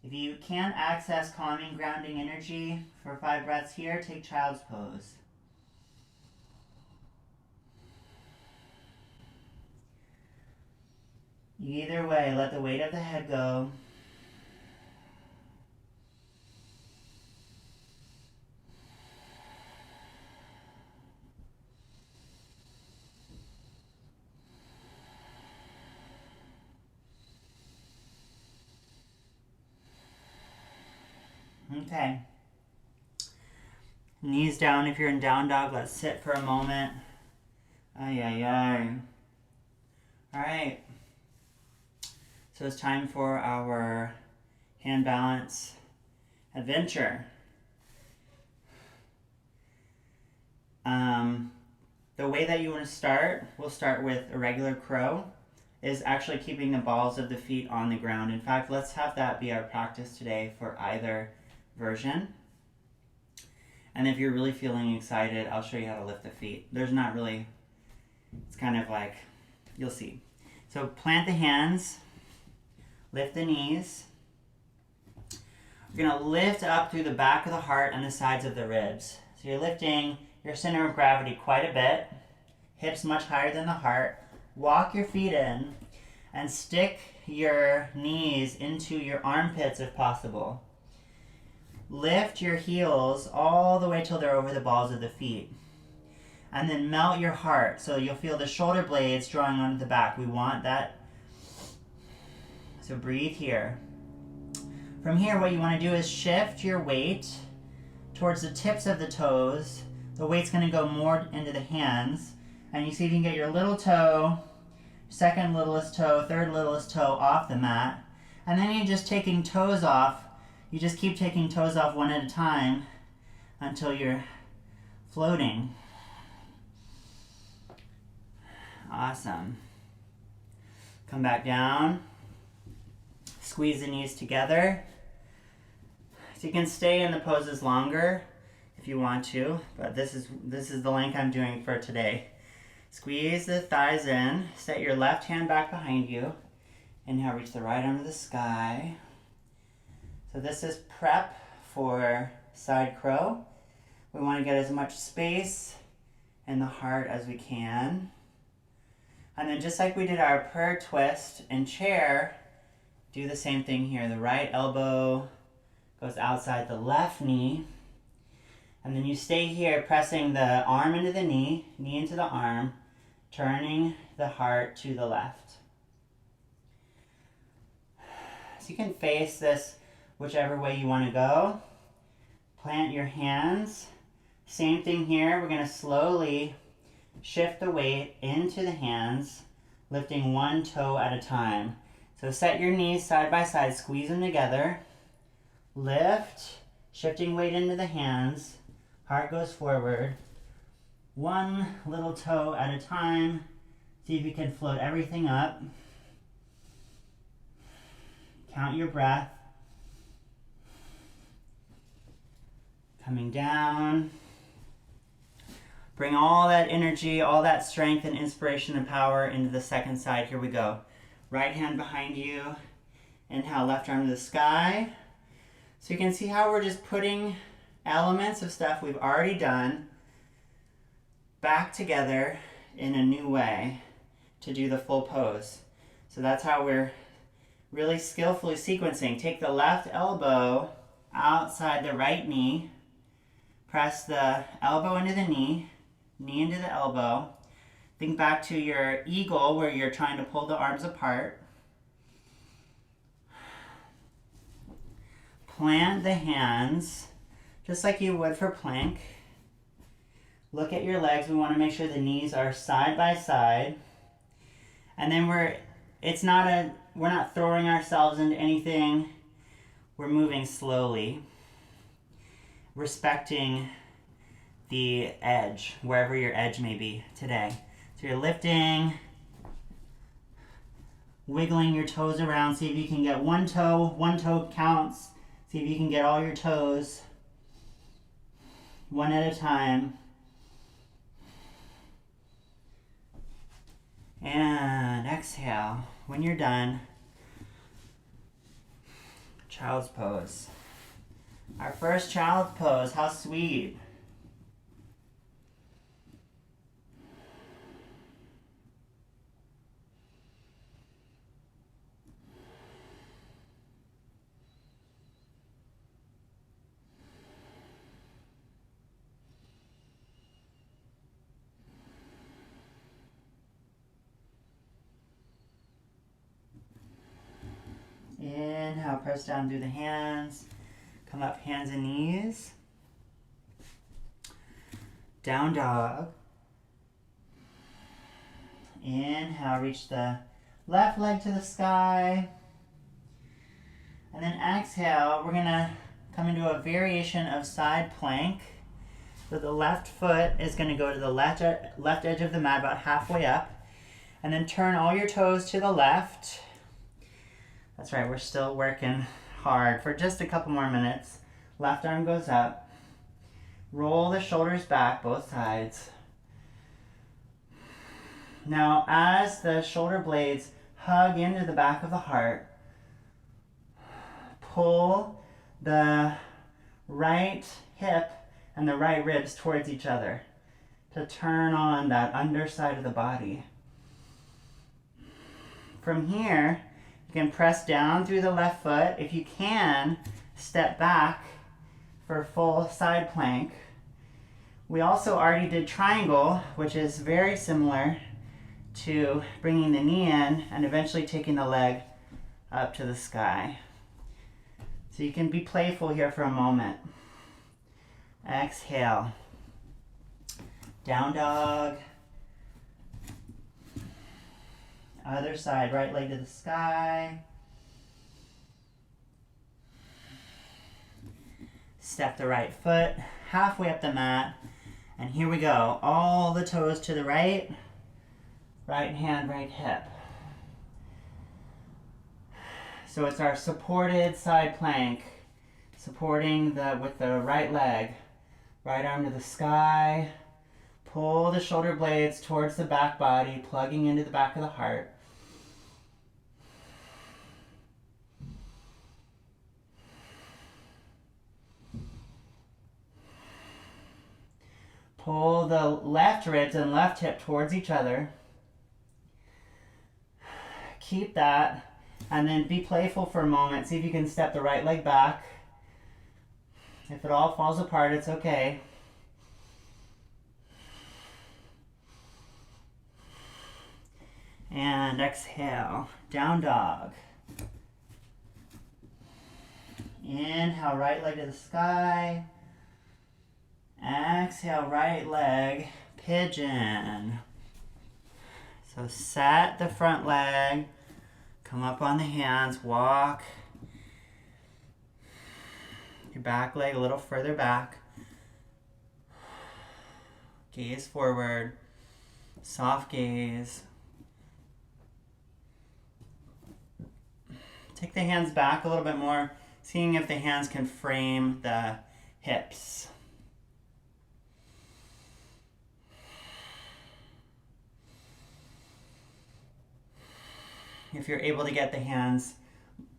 If you can't access calming, grounding energy for 5 breaths here, take child's pose. Either way, let the weight of the head go. Okay. Knees down if you're in down dog. Let's sit for a moment. Ay, ay, ay. All right. So it's time for our hand balance adventure. The way that you want to start, we'll start with a regular crow, is actually keeping the balls of the feet on the ground. In fact, let's have that be our practice today for either version. And if you're really feeling excited, I'll show you how to lift the feet. There's not really, it's kind of like, you'll see. So plant the hands, lift the knees. You're gonna lift up through the back of the heart and the sides of the ribs. So you're lifting your center of gravity quite a bit, hips much higher than the heart. Walk your feet in and stick your knees into your armpits if possible. Lift your heels all the way till they're over the balls of the feet. And then melt your heart. So you'll feel the shoulder blades drawing onto the back. We want that. So breathe here. From here, what you want to do is shift your weight towards the tips of the toes. The weight's going to go more into the hands. And you see if you can get your little toe, second littlest toe, third littlest toe off the mat. And then you're just taking toes off. You just keep taking toes off one at a time until you're floating. Awesome. Come back down. Squeeze the knees together. So you can stay in the poses longer if you want to, but this is the length I'm doing for today. Squeeze the thighs in. Set your left hand back behind you. Inhale, reach the right arm to the sky. So this is prep for side crow. We want to get as much space in the heart as we can. And then just like we did our prayer twist and chair, do the same thing here. The right elbow goes outside the left knee. And then you stay here pressing the arm into the knee into the arm, turning the heart to the left. So you can face this whichever way you want to go. Plant your hands. Same thing here. We're going to slowly shift the weight into the hands, lifting one toe at a time. So set your knees side by side, squeeze them together. Lift, shifting weight into the hands. Heart goes forward. One little toe at a time. See if you can float everything up. Count your breath. Coming down. Bring all that energy, all that strength and inspiration and power into the second side. Here we go. Right hand behind you. Inhale, left arm to the sky. So you can see how we're just putting elements of stuff we've already done back together in a new way to do the full pose. So that's how we're really skillfully sequencing. Take the left elbow outside the right knee. Press the elbow into the knee into the elbow. Think back to your eagle where you're trying to pull the arms apart. Plant the hands just like you would for plank. Look at your legs. We want to make sure the knees are side by side. And then we're not throwing ourselves into anything. We're moving slowly, respecting the edge, wherever your edge may be today. So you're lifting, wiggling your toes around. See if you can get one toe counts. See if you can get all your toes one at a time. And exhale. When you're done, child's pose. Our first child's pose, how sweet. Inhale, press down through the hands. Come up, hands and knees. Down dog. Inhale, reach the left leg to the sky. And then exhale, we're gonna come into a variation of side plank. So the left foot is gonna go to the left edge of the mat, about halfway up. And then turn all your toes to the left. That's right, we're still working hard for just a couple more minutes. Left arm goes up. Roll the shoulders back, both sides. Now, as the shoulder blades hug into the back of the heart, pull the right hip and the right ribs towards each other to turn on that underside of the body. From here, you can press down through the left foot. If you can, step back for full side plank. We also already did triangle, which is very similar to bringing the knee in and eventually taking the leg up to the sky. So you can be playful here for a moment. Exhale. Down dog. Other side, right leg to the sky. Step the right foot halfway up the mat. And here we go. All the toes to the right. Right hand, right hip. So it's our supported side plank. Supporting with the right leg. Right arm to the sky. Pull the shoulder blades towards the back body, plugging into the back of the heart. Pull the left ribs and left hip towards each other. Keep that, and then be playful for a moment. See if you can step the right leg back. If it all falls apart, it's okay. And exhale, down dog. Inhale, right leg to the sky. Exhale, right leg, pigeon. So set the front leg, come up on the hands, walk your back leg a little further back. Gaze forward, soft gaze. Take the hands back a little bit more, seeing if the hands can frame the hips. If you're able to get the hands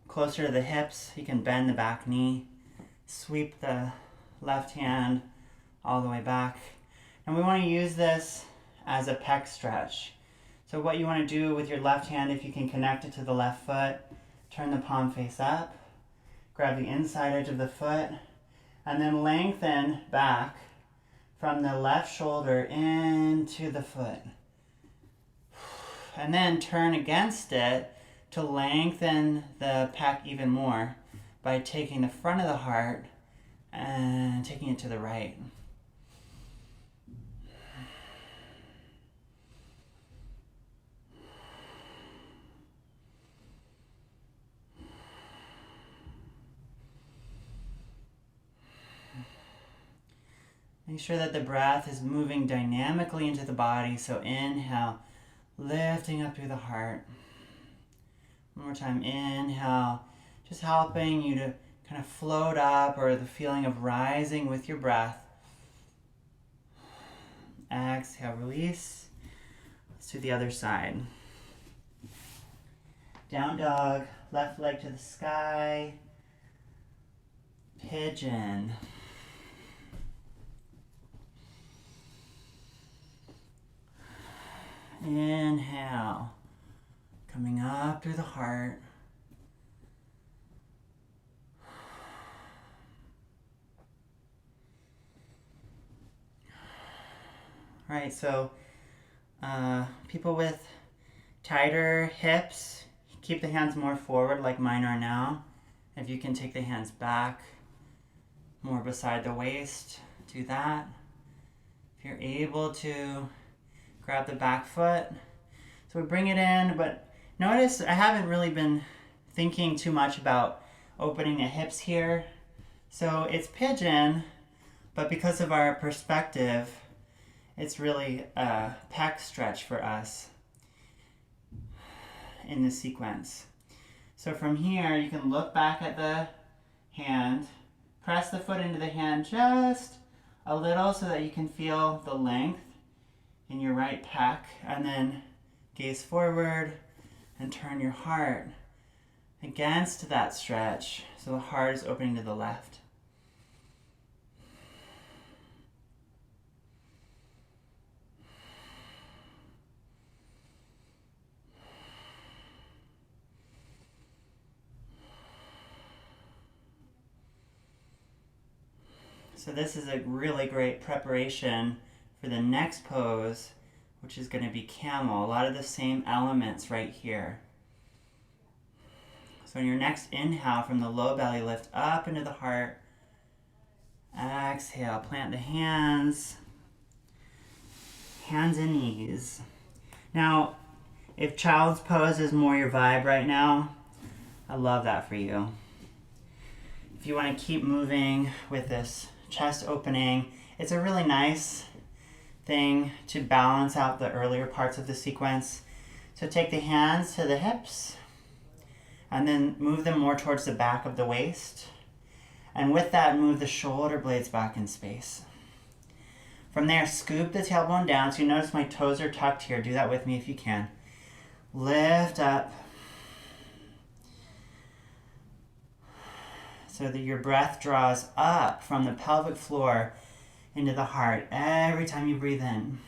closer to the hips, you can bend the back knee, sweep the left hand all the way back. And we want to use this as a pec stretch. So what you want to do with your left hand, if you can connect it to the left foot, turn the palm face up, grab the inside edge of the foot, and then lengthen back from the left shoulder into the foot. And then turn against it to lengthen the pec even more by taking the front of the heart and taking it to the right. Make sure that the breath is moving dynamically into the body. So inhale, lifting up through the heart. One more time, inhale, just helping you to kind of float up, or the feeling of rising with your breath. Exhale, release. Let's do the other side. Down dog, left leg to the sky. Pigeon. Inhale, coming up through the heart. All right, so people with tighter hips, keep the hands more forward like mine are now. If you can take the hands back, more beside the waist, do that. If you're able to, grab the back foot. So we bring it in, but notice I haven't really been thinking too much about opening the hips here. So it's pigeon, but because of our perspective, it's really a pec stretch for us in this sequence. So from here, you can look back at the hand, press the foot into the hand just a little so that you can feel the length in your right pec, and then gaze forward and turn your heart against that stretch so the heart is opening to the left. So this is a really great preparation for the next pose, which is going to be Camel. A lot of the same elements right here. So in your next inhale, from the low belly, lift up into the heart. Exhale, plant the hands and knees. Now, if child's pose is more your vibe right now, I love that for you. If you want to keep moving with this chest opening, it's a really nice thing to balance out the earlier parts of the sequence. So take the hands to the hips and then move them more towards the back of the waist. And with that, move the shoulder blades back in space. From there, scoop the tailbone down. So you notice my toes are tucked here. Do that with me if you can. Lift up. So that your breath draws up from the pelvic floor into the heart every time you breathe in.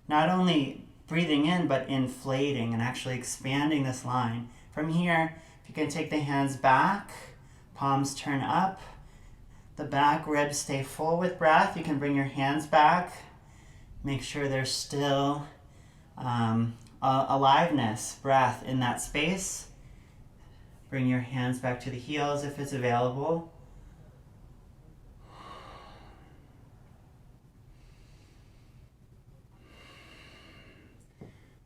Not only breathing in, but inflating and actually expanding this line. From here, if you can take the hands back, palms turn up, the back ribs stay full with breath. You can bring your hands back. Make sure there's still aliveness, breath in that space. Bring your hands back to the heels if it's available.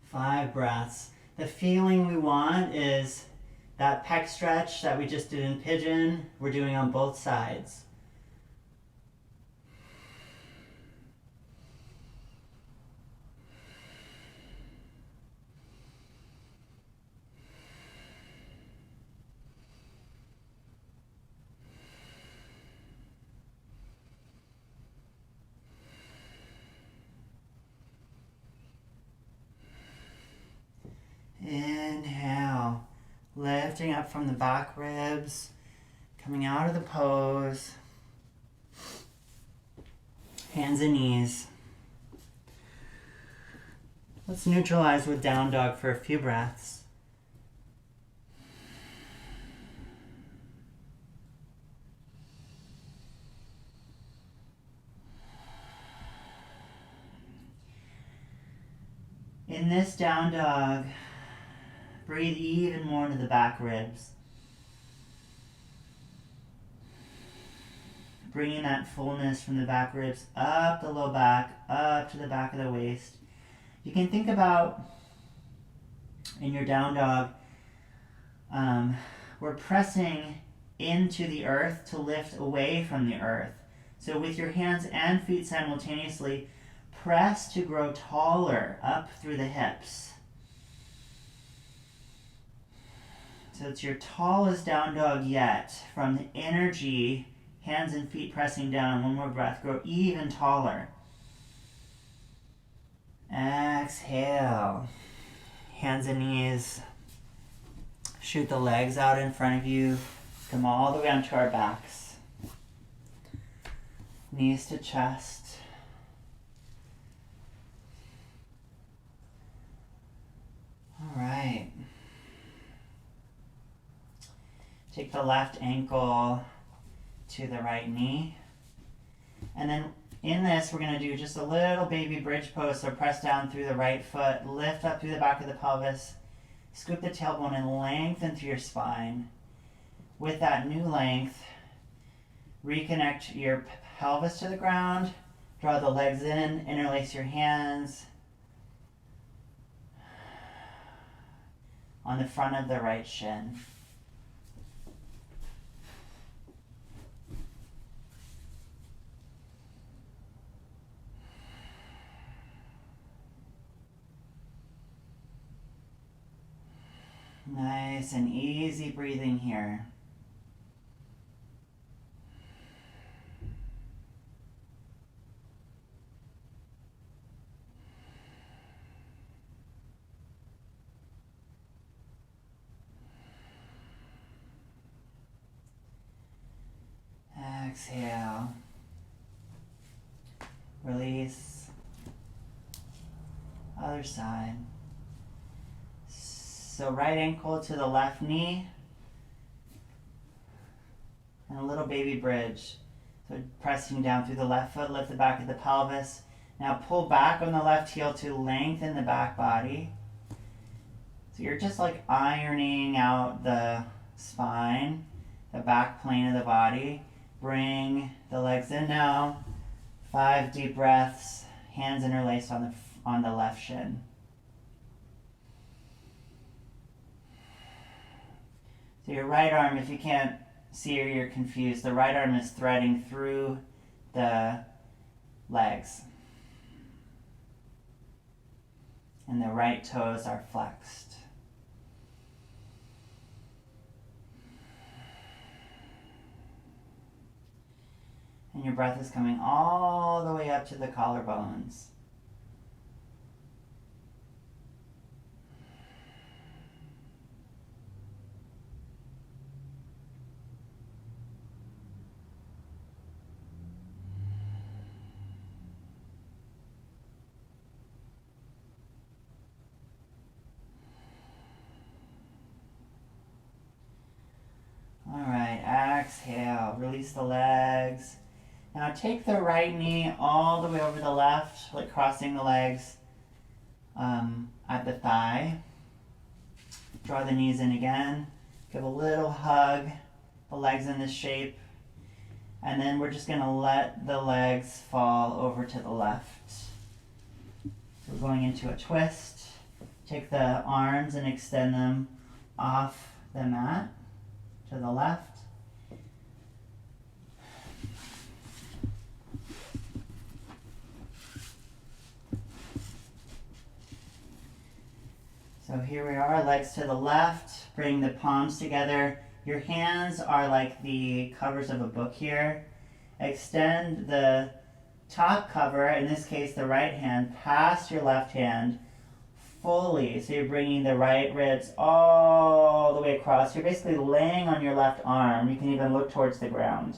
Five breaths. The feeling we want is that pec stretch that we just did in Pigeon, we're doing on both sides. Inhale, lifting up from the back ribs, coming out of the pose, hands and knees. Let's neutralize with down dog for a few breaths. In this down dog, breathe even more into the back ribs. Bringing that fullness from the back ribs up the low back, up to the back of the waist. You can think about, in your down dog, we're pressing into the earth to lift away from the earth. So with your hands and feet simultaneously, press to grow taller up through the hips. So it's your tallest down dog yet. From the energy, hands and feet pressing down. One more breath. Grow even taller. Exhale. Hands and knees. Shoot the legs out in front of you. Come all the way onto our backs. Knees to chest. All right. Take the left ankle to the right knee. And then in this, we're going to do just a little baby bridge pose. So press down through the right foot, lift up through the back of the pelvis, scoop the tailbone and lengthen through your spine. With that new length, reconnect your pelvis to the ground, draw the legs in, interlace your hands on the front of the right shin. Nice and easy breathing here. Exhale. Release. Other side. So right ankle to the left knee. And a little baby bridge. So pressing down through the left foot, lift the back of the pelvis. Now pull back on the left heel to lengthen the back body. So you're just like ironing out the spine, the back plane of the body. Bring the legs in now. 5 deep breaths, hands interlaced on the left shin. So your right arm, if you can't see or you're confused, the right arm is threading through the legs. And the right toes are flexed. And your breath is coming all the way up to the collarbones. All right, exhale, release the legs. Now take the right knee all the way over the left, like crossing the legs at the thigh. Draw the knees in again. Give a little hug, the legs in this shape. And then we're just going to let the legs fall over to the left. So we're going into a twist. Take the arms and extend them off the mat to the left. So here we are, legs to the left, bring the palms together. Your hands are like the covers of a book here. Extend the top cover, in this case the right hand, past your left hand fully. So you're bringing the right ribs all the way across. You're basically laying on your left arm. You can even look towards the ground.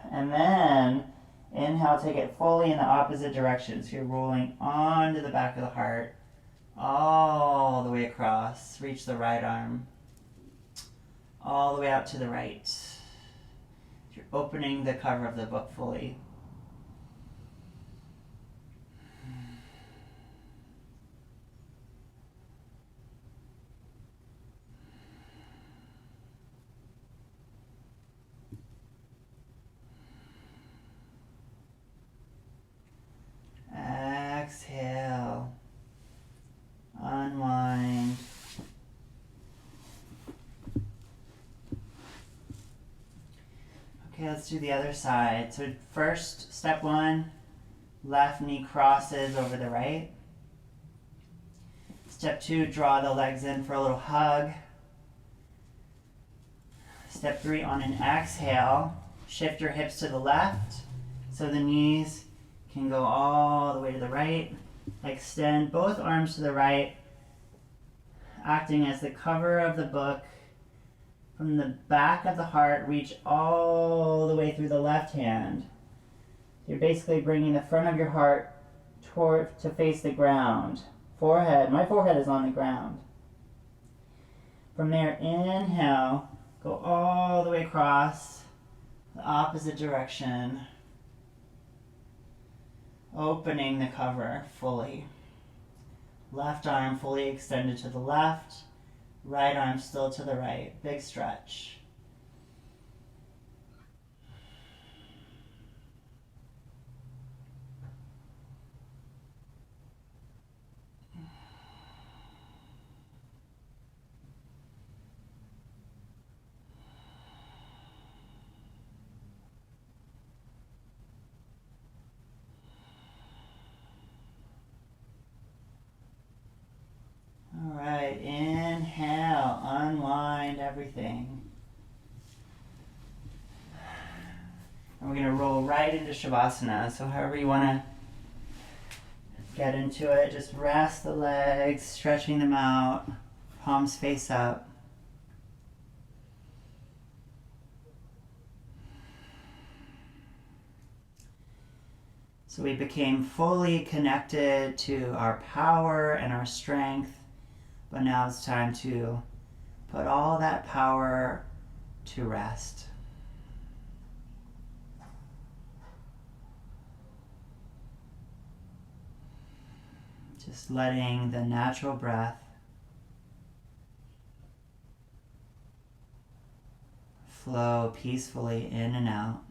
And then inhale, take it fully in the opposite direction. So you're rolling onto the back of the heart, all the way across. Reach the right arm, all the way out to the right. You're opening the cover of the book fully. Exhale. Unwind. Okay, let's do the other side. So first, step 1, left knee crosses over the right. Step 2, draw the legs in for a little hug. Step 3, on an exhale, shift your hips to the left so the knees can go all the way to the right. Extend both arms to the right, acting as the cover of the book. From the back of the heart, reach all the way through the left hand. You're basically bringing the front of your heart to face the ground. Forehead, my forehead is on the ground. From there, inhale, go all the way across the opposite direction. Opening the cover fully. Left arm fully extended to the left. Right arm still to the right. Big stretch. All right, inhale, unwind everything. And we're going to roll right into Savasana. So however you want to get into it, just rest the legs, stretching them out, palms face up. So we became fully connected to our power and our strength, but now it's time to put all that power to rest. Just letting the natural breath flow peacefully in and out.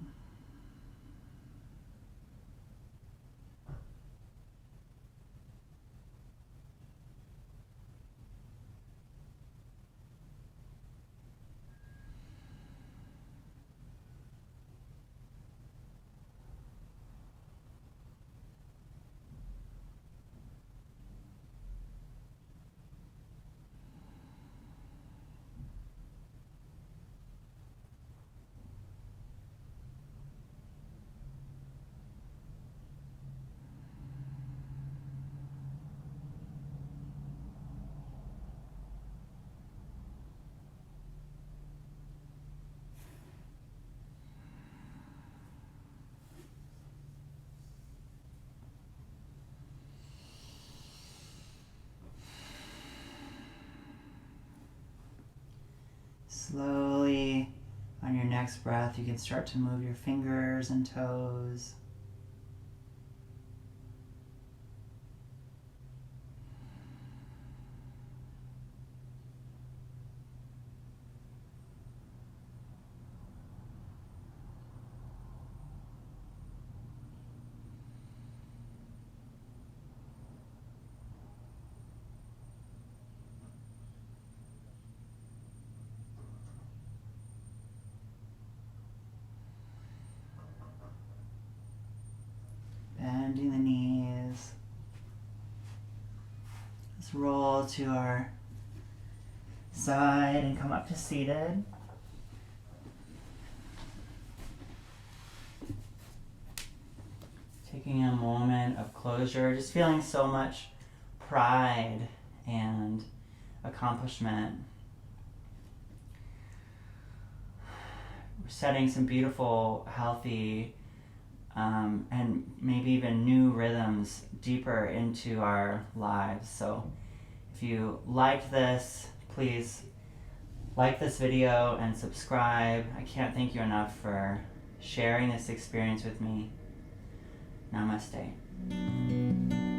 Slowly, on your next breath, you can start to move your fingers and toes. Bending the knees. Let's roll to our side and come up to seated. Taking a moment of closure, just feeling so much pride and accomplishment. We're setting some beautiful, healthy, and maybe even new rhythms deeper into our lives. So if you liked this, please like this video and subscribe. I can't thank you enough for sharing this experience with me. Namaste.